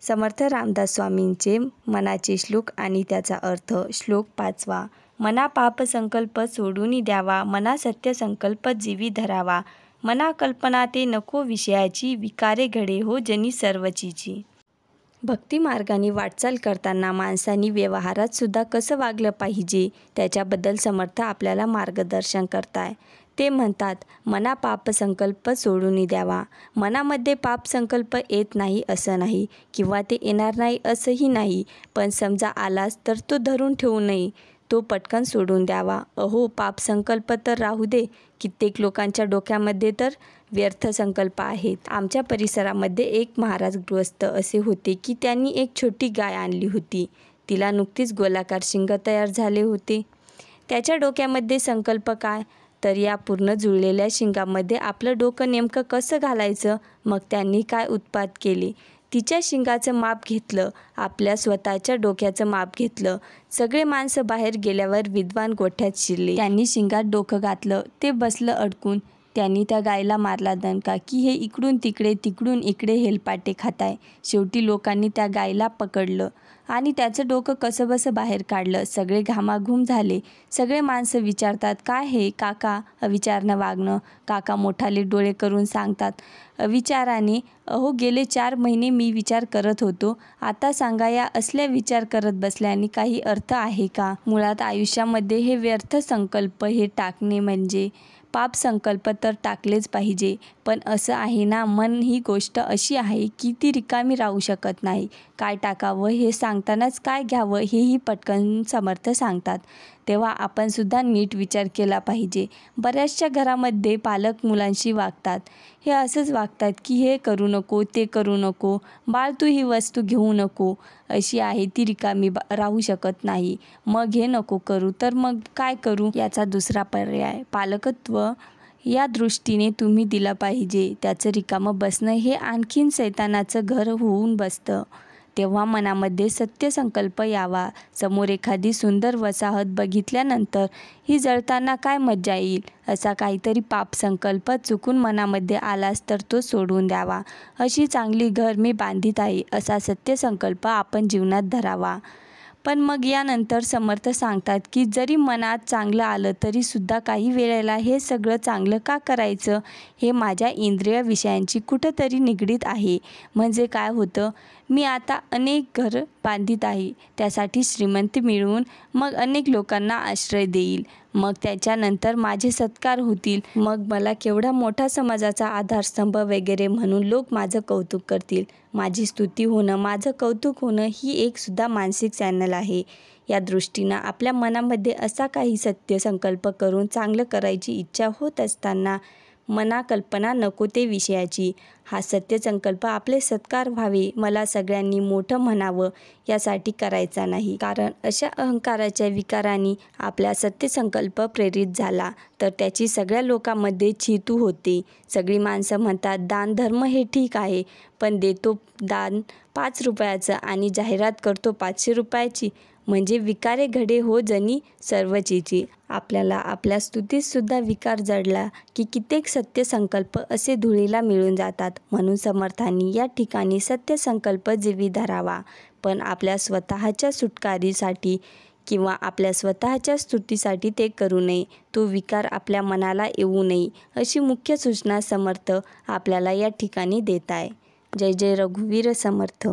समर्थ रामदास स्वामींचे मनाचे श्लोक आणि त्याचा अर्थ. श्लोक 5. मना पाप संकल्प सोडून द्यावा, मना सत्य संकल्प जीवी धरावा, मना कल्पना ते नको विषयाची, विकारे घडे हो जनी सर्वचीची. भक्ती मार्गाने वाटचाल करताना माणसांनी व्यवहारात सुद्धा कसं वागलं पाहिजे त्याच्याबद्दल समर्थ आपल्याला मार्गदर्शन करताय. ते म्हणतात, मना पाप संकल्प सोडून द्यावा. मनामध्ये पाप संकल्प येत नाही असं नाही, किंवा ते येणार नाही असंही नाही, पण समजा आलाच तर तो धरून ठेवू नये, तो पटकन सोडून द्यावा. अहो, पाप संकल्प तर राहू दे, कित्येक लोकांच्या डोक्यामध्ये तर व्यर्थ संकल्प आहेत. आमच्या परिसरामध्ये एक महाराज गृहस्थ असे होते की त्यांनी एक छोटी गाय आणली होती. तिला नुकतीच गोलाकार शिंग तयार झाले होते. त्याच्या डोक्यामध्ये संकल्प काय, तर या पूर्ण जुळलेल्या शिंगामध्ये आपलं डोकं नेमकं कसं घालायचं. मग त्यांनी काय उत्पात केले, तिच्या शिंगाचं माप घेतलं, आपल्या स्वतःच्या डोक्याचं माप घेतलं. सगळे माणसं बाहेर गेल्यावर विद्वान गोठ्यात शिरले. त्यांनी शिंगात डोकं घातलं, ते बसलं अडकून. त्यांनी त्या गायीला मारला दणका की हे इकडून तिकडे तिकडून इकडे हेलपाटे खाताय. शेवटी लोकांनी त्या गायीला पकडलं आणि त्याचं डोकं कसंबसं बाहेर काढलं. सगळे घामाघूम झाले. सगळे माणसं विचारतात, काय हे काका अविचारानं वागणं. काका मोठाले डोळे करून सांगतात अविचाराने, अहो गेले 4 महिने मी विचार करत होतो. आता सांगा, या असल्या विचार करत बसल्याने काही अर्थ आहे का. मुळात आयुष्यामध्ये हे व्यर्थ संकल्प हे टाकणे म्हणजे पाप संकल्प तर टाकलेच पाहिजे. पण असं आहे ना, मन ही गोष्ट अशी आहे की ती रिकामी राहू शकत नाही. काय टाकावं हे सांगतानाच काय घ्यावं हेही पटकन समर्थ सांगतात. तेव्हा आपण सुद्धा नीट विचार केला पाहिजे. बऱ्याचशा घरामध्ये पालक मुलांशी वागतात, हे असंच वागतात की हे करू नको, ते करू नको, बाळ तू ही वस्तू घेऊ नको, अशी आहे ती रिकामी राहू शकत नाही. मग हे नको करू तर मग काय करू. याचा दुसरा पर्याय पालकत्व या दृष्टीने तुम्ही दिला पाहिजे. त्याचं रिकामं बसणं हे आणखीन सैतानाचं घर होऊन बसतं. तेव्हा मनामध्ये सत्य संकल्प यावा. समोर एखादी सुंदर वसाहत बघितल्यानंतर ही जळताना काय मज्जा येईल, असा काहीतरी पाप संकल्प चुकून मनामध्ये आलाच तर तो सोडून द्यावा. अशी चांगली घर मी बांधित आहे, असा सत्य संकल्प आपण जीवनात धरावा. पण मग यानंतर समर्थ सांगतात की जरी मनात चांगलं आलं तरी सुद्धा काही वेळेला हे सगळं चांगलं का करायचं, हे माझ्या इंद्रिय विषयांची कुठंतरी निगडीत आहे. म्हणजे काय होतं, मी आता अनेक घर बांधित आहे, त्यासाठी श्रीमंती मिळवून मग अनेक लोकांना आश्रय देईल, मग त्याच्यानंतर माझे सत्कार होतील, मग मला केवढा मोठा समाजाचा आधारस्तंभ वगैरे म्हणून लोक माझं कौतुक करतील. माझी स्तुती होणं, माझं कौतुक होणं ही एक सुद्धा मानसिक चॅनल आहे. या दृष्टीनं आपल्या मनामध्ये असा काही सत्य संकल्प करून चांगलं करायची इच्छा होत असताना मना कल्पना नको ते विषयाची, हा सत्य संकल्प आपले सत्कार व्हावे, मला सगळ्यांनी मोठं म्हणावं यासाठी करायचा नाही. कारण अशा अहंकाराच्या विकाराने आपला सत्य संकल्प प्रेरित झाला तर त्याची सगळ्या लोकांमध्ये छितू होते. सगळी माणसं म्हणतात दान धर्म हे ठीक आहे, पण देतो दान 5 रुपयाचं आणि जाहिरात करतो 500 रुपयाची, म्हणजे विकारे घडे हो जनी सर्वचीची. आपल्याला आपल्या स्तुतीत सुद्धा विकार जडला की कित्येक सत्य संकल्प असे धुळीला मिळून जातात. म्हणून समर्थांनी या ठिकाणी सत्य संकल्प जीवी धरावा, पण आपल्या स्वतःच्या सुटकारीसाठी किंवा आपल्या स्वतःच्या स्तुतीसाठी ते करू नये. तो विकार आपल्या मनाला येऊ नये, अशी मुख्य सूचना समर्थ आपल्याला या ठिकाणी देत आहे. जय जय रघुवीर समर्थ.